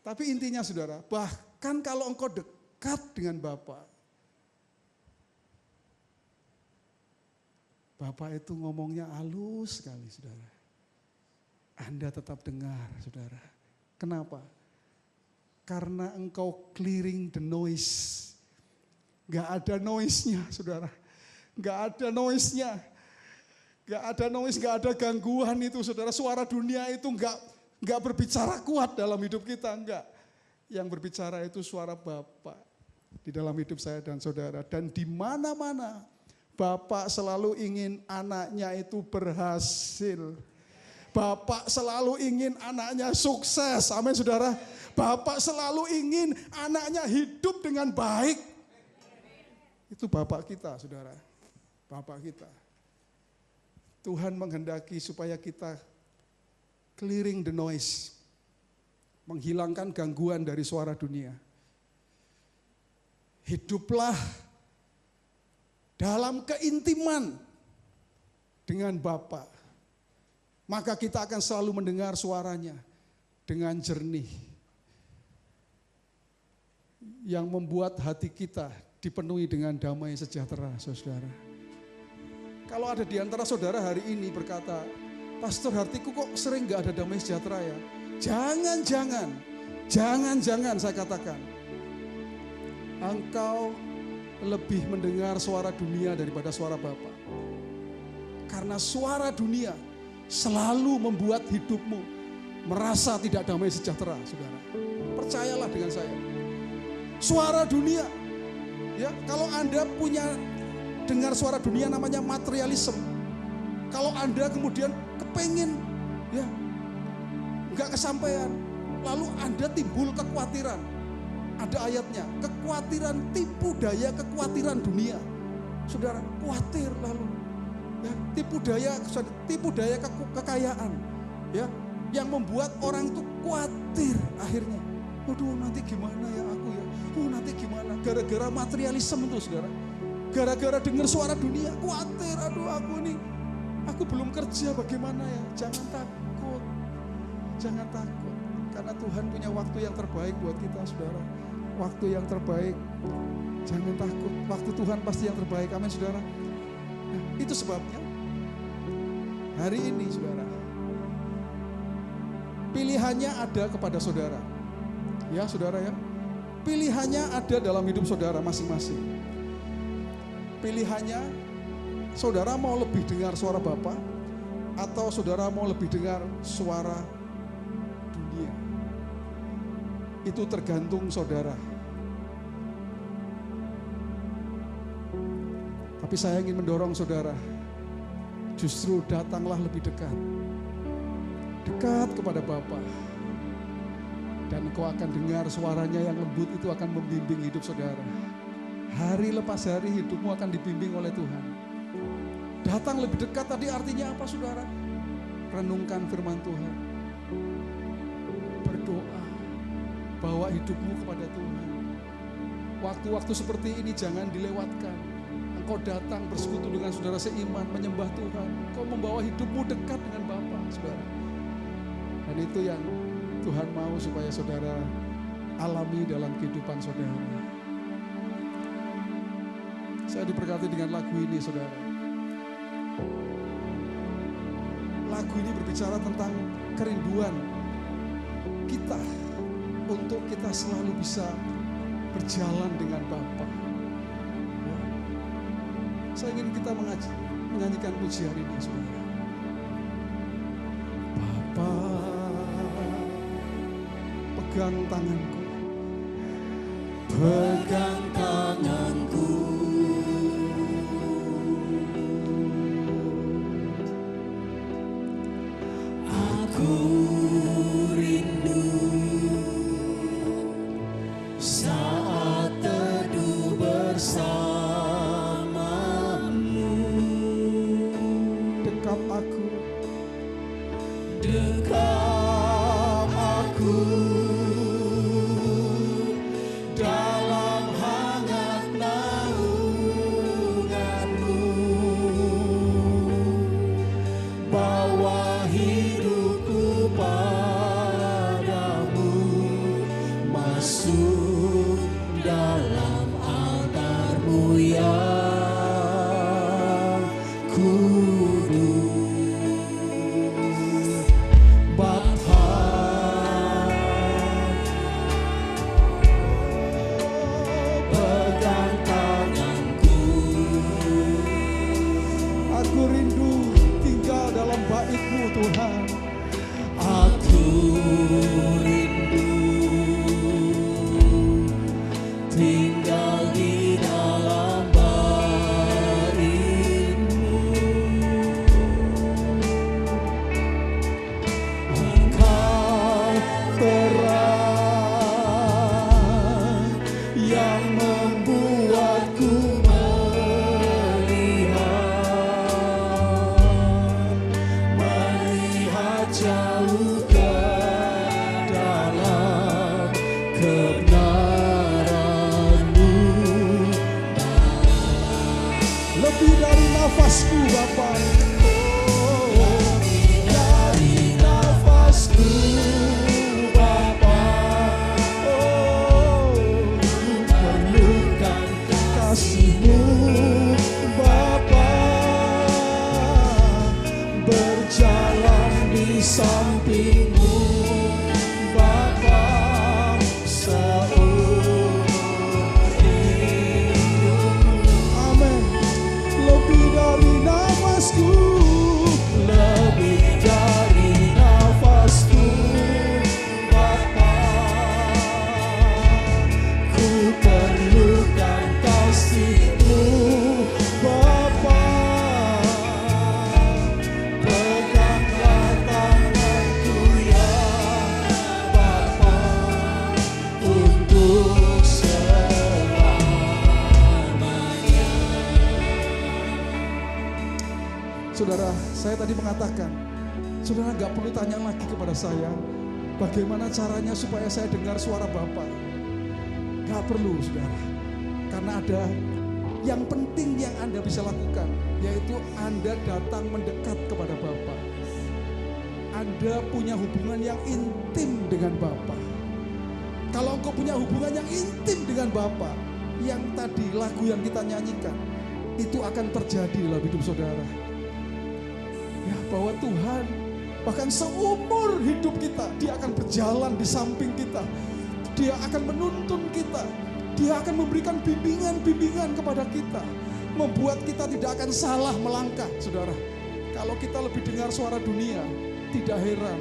Tapi intinya saudara, bahkan kalau engkau dekat dengan Bapak, Bapak itu ngomongnya halus sekali saudara. Anda tetap dengar saudara. Kenapa? Karena engkau clearing the noise. Gak ada noise-nya saudara. Gak ada noise-nya. Gak ada noise, gak ada gangguan itu saudara. Suara dunia itu gak berbicara kuat dalam hidup kita, enggak. Yang berbicara itu suara Bapak di dalam hidup saya dan saudara. Dan di mana-mana Bapak selalu ingin anaknya itu berhasil. Bapak selalu ingin anaknya sukses, amin saudara. Bapak selalu ingin anaknya hidup dengan baik. Itu Bapak kita saudara, Bapak kita. Tuhan menghendaki supaya kita clearing the noise, menghilangkan gangguan dari suara dunia. Hiduplah dalam keintiman dengan Bapa. Maka kita akan selalu mendengar suaranya dengan jernih. Yang membuat hati kita dipenuhi dengan damai sejahtera, saudara. Kalau ada di antara saudara hari ini berkata, Pastor, hatiku kok sering gak ada damai sejahtera ya? Jangan saya katakan. Engkau lebih mendengar suara dunia daripada suara Bapa. Karena suara dunia selalu membuat hidupmu merasa tidak damai sejahtera, saudara. Percayalah dengan saya. Suara dunia, ya, kalau Anda punya dengar suara dunia namanya materialisme. Kalau Anda kemudian kepengen, ya, nggak kesampaian, lalu Anda timbul kekhawatiran. Ada ayatnya, kekhawatiran tipu daya kekhawatiran dunia. Saudara, khawatir lalu, ya, tipu daya kekayaan, ya, yang membuat orang itu khawatir akhirnya. Waduh, nanti gimana ya aku ya? Nanti gimana? Gara-gara materialisme itu, saudara. Gara-gara dengar suara dunia, khawatir. Aduh, aku belum kerja, bagaimana ya? Jangan takut, karena Tuhan punya waktu yang terbaik buat kita, saudara. Waktu yang terbaik, jangan takut. Waktu Tuhan pasti yang terbaik, amin, saudara. Nah, itu sebabnya hari ini, saudara, pilihannya ada kepada saudara, ya, saudara ya. Pilihannya ada dalam hidup saudara masing-masing. Pilihannya, saudara mau lebih dengar suara Bapa atau saudara mau lebih dengar suara dunia. Itu tergantung saudara. Tapi saya ingin mendorong saudara, justru datanglah lebih dekat. Dekat kepada Bapa. Dan kau akan dengar suaranya yang lembut, itu akan membimbing hidup saudara. Hari lepas hari hidupmu akan dibimbing oleh Tuhan. Datang lebih dekat tadi artinya apa, saudara? Renungkan firman Tuhan. Berdoa. Bawa hidupmu kepada Tuhan. Waktu-waktu seperti ini jangan dilewatkan. Engkau datang bersekutu dengan saudara seiman, menyembah Tuhan. Engkau membawa hidupmu dekat dengan Bapa, saudara. Dan itu yang Tuhan mau supaya saudara alami dalam kehidupan saudara. Saya diberkati dengan lagu ini, saudara. Lagu ini berbicara tentang kerinduan kita untuk kita selalu bisa berjalan dengan Bapa. Ya. Saya ingin kita menyanyikan pujian ini, saudara. Bapa, pegang tanganku, pegang tanganku. Aku saat teduh bersamamu. Dekap aku, Dekap aku dalam hangat naunganmu, bawa hidupku padamu, masuk dalam altarmu yang kudus. Bapa, pegang tanganku, aku rindu tinggal dalam bait-Mu Tuhan. aku rindu tinggal di dalam bait-Mu. Engkau terang yang membuatku melihat jauh ke dalam kebenaran-Mu. Lebih dari nafasku Bapa. Dari nafasku, Bapa, perlukan kasih-Mu, Bapa, berjalan di samping-Mu, Bapa, seumur hidupku. Amin. Lebih dari nafasku, Lebih dari nafasku, Bapa, ku perlukan kasih-Mu, Bapa, peganglah tanganku ya Bapa, untuk selamanya. Saudara, saya tadi mengatakan, saudara nggak perlu tanya lagi kepada saya, bagaimana caranya supaya saya dengar suara Bapa. Nggak perlu, saudara. Karena ada yang penting yang Anda bisa lakukan, yaitu Anda datang mendekat kepada Bapa. Anda punya hubungan yang intim dengan Bapa. Kalau engkau punya hubungan yang intim dengan Bapa, yang tadi lagu yang kita nyanyikan, itu akan terjadi dalam hidup saudara. Ya, bahwa Tuhan bahkan seumur hidup kita, Dia akan berjalan di samping kita. Dia akan menuntun kita. Dia akan memberikan bimbingan-bimbingan kepada kita, membuat kita tidak akan salah melangkah, saudara. Kalau kita lebih dengar suara dunia, tidak heran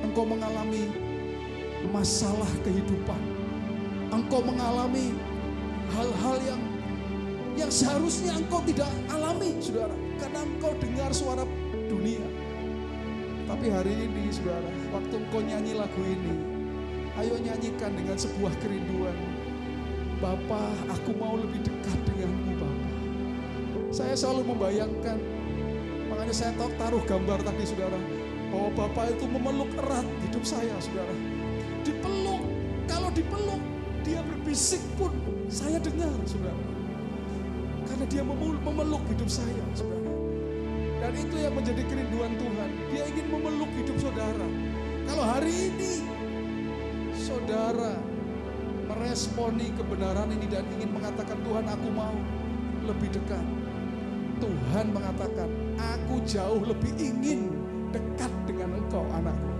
engkau mengalami masalah kehidupan. Engkau mengalami hal-hal yang seharusnya engkau tidak alami, saudara, karena engkau dengar suara dunia. Tapi hari ini, saudara, waktu engkau nyanyi lagu ini, ayo nyanyikan dengan sebuah kerinduan. Bapa, aku mau lebih dekat denganmu, Bapa. Saya selalu membayangkan, makanya saya taruh gambar tadi, saudara, bahwa Bapa itu memeluk erat hidup saya, saudara. Dipeluk, kalau dipeluk, Dia berbisik pun saya dengar, saudara. Karena Dia memeluk hidup saya, saudara. Dan itu yang menjadi kerinduan Tuhan. Dia ingin memeluk hidup saudara. Kalau hari ini saudara meresponi kebenaran ini dan ingin mengatakan, Tuhan, aku mau lebih dekat. Tuhan mengatakan, aku jauh lebih ingin dekat dengan engkau, anakku.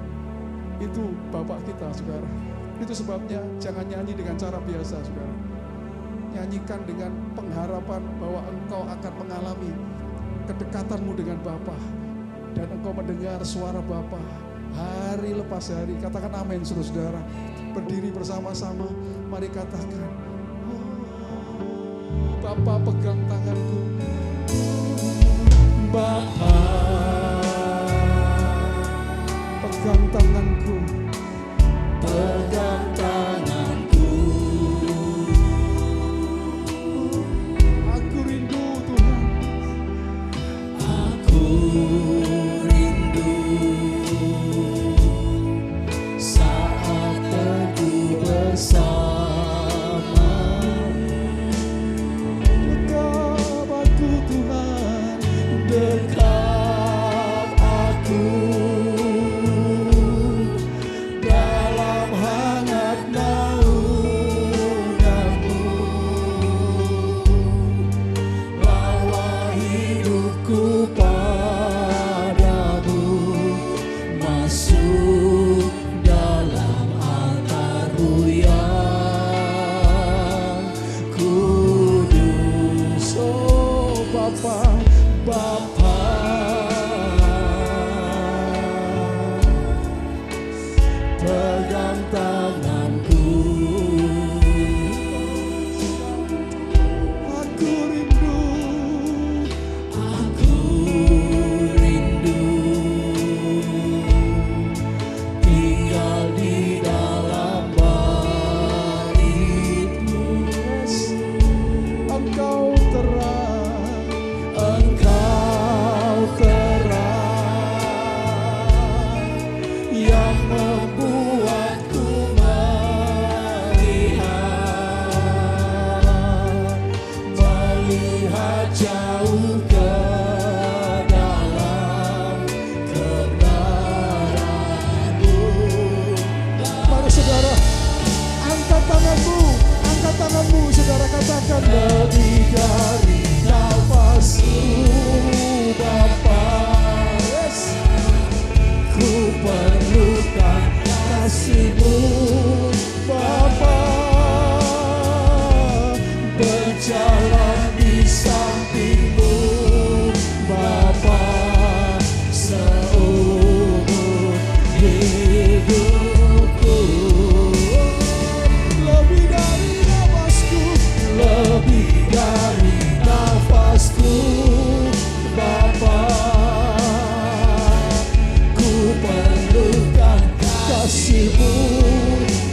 Itu Bapak kita, saudara. Itu sebabnya jangan nyanyi dengan cara biasa, saudara. Nyanyikan dengan pengharapan bahwa engkau akan mengalami kedekatanmu dengan Bapa, dan engkau mendengar suara Bapa hari lepas hari. Katakan amin, saudara. Berdiri bersama-sama, mari katakan, Bapa pegang tanganku, Bapa pegang tanganku, pegang tanganku, Bapa, pegang tanganku, Aku rindu, aku rindu tinggal di dalam baitmu. Engkau terang, Engkau terang yang membuatku melihat jauh ke dalam kebenaran-Mu. mari saudara, angkat tanganmu, saudara katakan, Lebih dari nafasku, Bapa, ku perlukan kasih-Mu, Bapa, berjalan di samping-Mu, Bapa, seumur hidupku. lebih dari nafasku, Lebih dari nafasku, Bapa, ku perlukan kasih-Mu,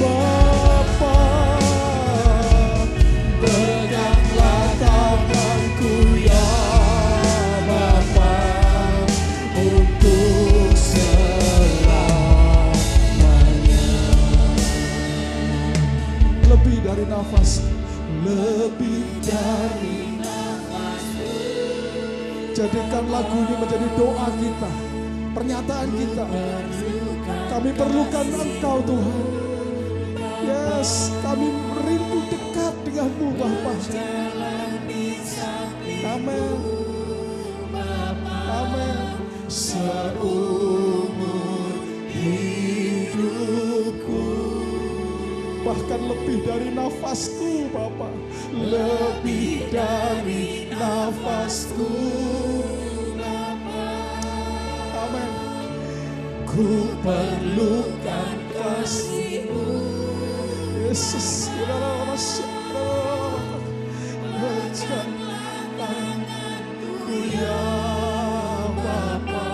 Bapa, peganglah tanganku ya Bapa, untuk selamanya. lebih dari nafas. Lebih dari Jadikan lagu ini menjadi doa kita, pernyataan kita. Kami perlukan Engkau Tuhan. Yes, kami rindu dekat dengan-Mu Bapa. Amin. Amin. seumur hidupku, Bahkan lebih dari nafasku Bapa. lebih dari nafasku, Amin. ku perlukan kasih-Mu. Yesus. Peganglah tanganku ya Bapa,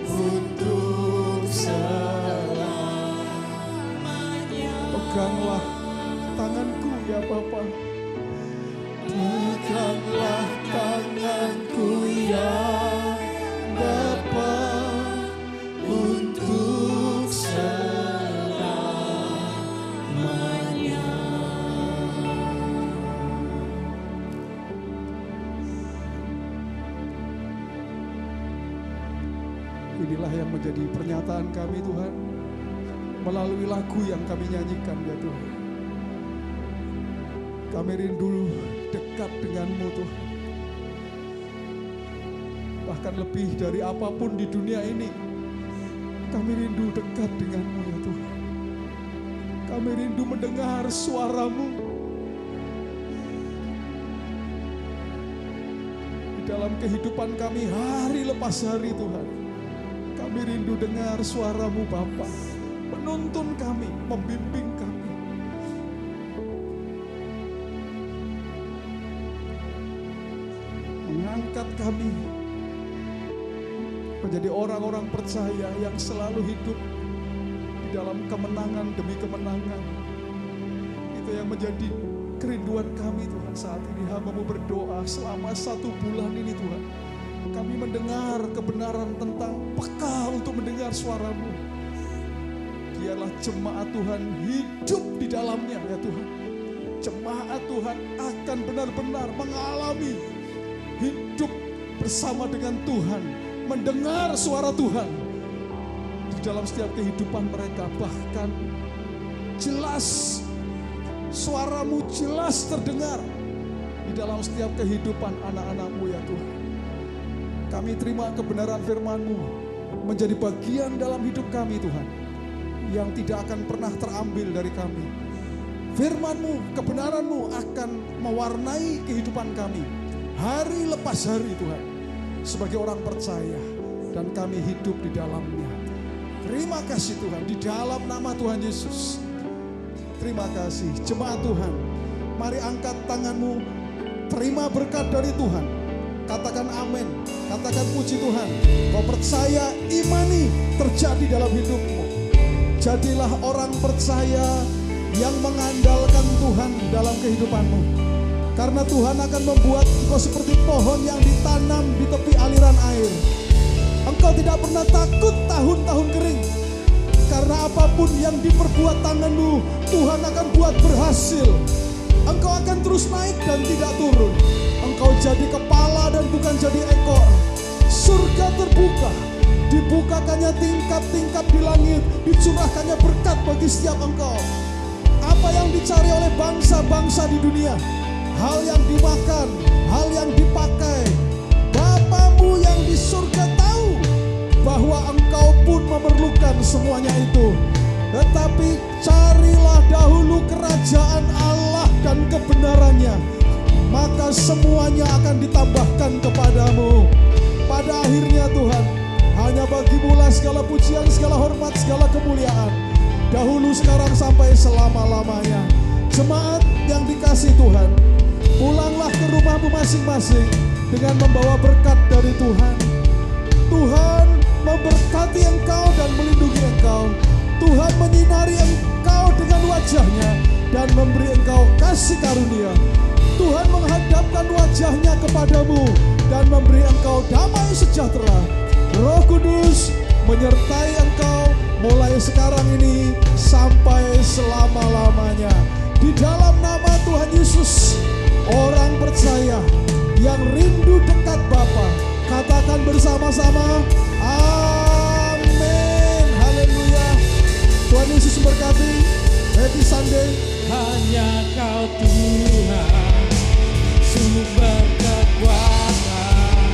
untuk selamanya. Peganglah tanganku ya Bapa. Peganglah tanganku ya Bapa, untuk selamanya. Inilah yang menjadi pernyataan kami Tuhan, melalui lagu yang kami nyanyikan ya Tuhan. Kami rindu dekat dengan-Mu Tuhan. Bahkan lebih dari apapun di dunia ini, kami rindu dekat dengan-Mu ya Tuhan. Kami rindu mendengar suara-Mu di dalam kehidupan kami hari lepas hari Tuhan. Kami rindu dengar suara-Mu Bapa, menuntun kami, membimbing kami. Mengangkat kami menjadi orang-orang percaya yang selalu hidup di dalam kemenangan demi kemenangan. Itu yang menjadi kerinduan kami Tuhan saat ini. Hamba-Mu berdoa selama 1 bulan ini Tuhan. Kami mendengar kebenaran tentang peka untuk mendengar suara-Mu. Biarlah jemaat Tuhan hidup di dalamnya ya Tuhan. Jemaat Tuhan akan benar-benar mengalami hidup bersama dengan Tuhan, mendengar suara Tuhan di dalam setiap kehidupan mereka. Bahkan jelas, suara-Mu jelas terdengar di dalam setiap kehidupan anak-anak-Mu ya Tuhan. Kami terima kebenaran firman-Mu menjadi bagian dalam hidup kami Tuhan, yang tidak akan pernah terambil dari kami. Firman-Mu, kebenaran-Mu akan mewarnai kehidupan kami hari lepas hari Tuhan. sebagai orang percaya dan kami hidup di dalamnya. Terima kasih Tuhan, di dalam nama Tuhan Yesus. Terima kasih. Jemaat Tuhan, mari angkat tanganmu, terima berkat dari Tuhan. Katakan amin, katakan puji Tuhan. Kau percaya, imani terjadi dalam hidupmu. Jadilah orang percaya yang mengandalkan Tuhan dalam kehidupanmu. Karena Tuhan akan membuat engkau seperti pohon yang ditanam di tepi aliran air. Engkau tidak pernah takut tahun-tahun kering. Karena apapun yang diperbuat tanganmu, Tuhan akan buat berhasil. Engkau akan terus naik dan tidak turun. Engkau jadi kepala dan bukan jadi ekor. Surga terbuka, dibukakannya tingkap-tingkap di langit, dicurahkannya berkat bagi setiap engkau. Apa yang dicari oleh bangsa-bangsa di dunia, hal yang dimakan, hal yang dipakai, Bapamu yang di surga tahu bahwa engkau pun memerlukan semuanya itu. Tetapi carilah dahulu kerajaan Allah dan kebenarannya, maka semuanya akan ditambahkan kepadamu. Pada akhirnya Tuhan, hanya bagimu-lah segala pujian, segala hormat, segala kemuliaan, dahulu, sekarang, sampai selama-lamanya. Jemaat yang dikasih Tuhan, pulanglah ke rumahmu masing-masing dengan membawa berkat dari Tuhan. Tuhan memberkati engkau dan melindungi engkau. Tuhan menyinari engkau dengan wajahnya dan memberi engkau kasih karunia. Tuhan menghadapkan wajahnya kepadamu dan memberi engkau damai sejahtera. Roh Kudus menyertai engkau mulai sekarang ini sampai selama-lamanya. Di dalam nama Tuhan Yesus, orang percaya yang rindu dekat Bapa, katakan bersama-sama, amin. Haleluya. Tuhan Yesus berkati. Happy Sunday. Hanya Kau Tuhan, sumber kekuatan,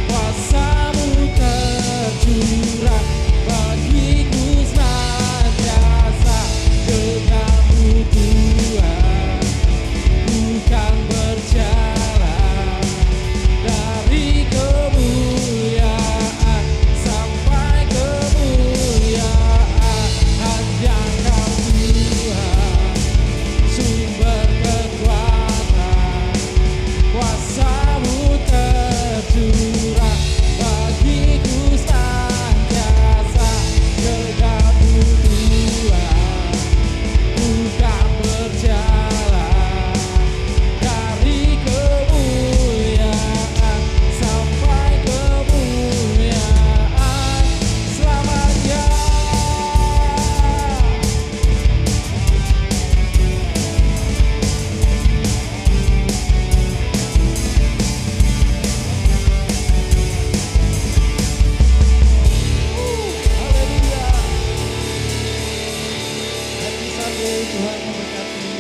kuasa-Mu tercurah bagiku senantiasa. Denganmu Tuhan, bukan berjalan dari kemuliaan sampai kemuliaan. Hanya Kau Tuhan, sumber kekuatan, kuasa-Mu tercurah bagiku senantiasa. Denganmu Tuhan, bukan berjalan dari kemuliaan sampai kemuliaan selamanya. Haleluya. Happy Sunday, Tuhan memberkati.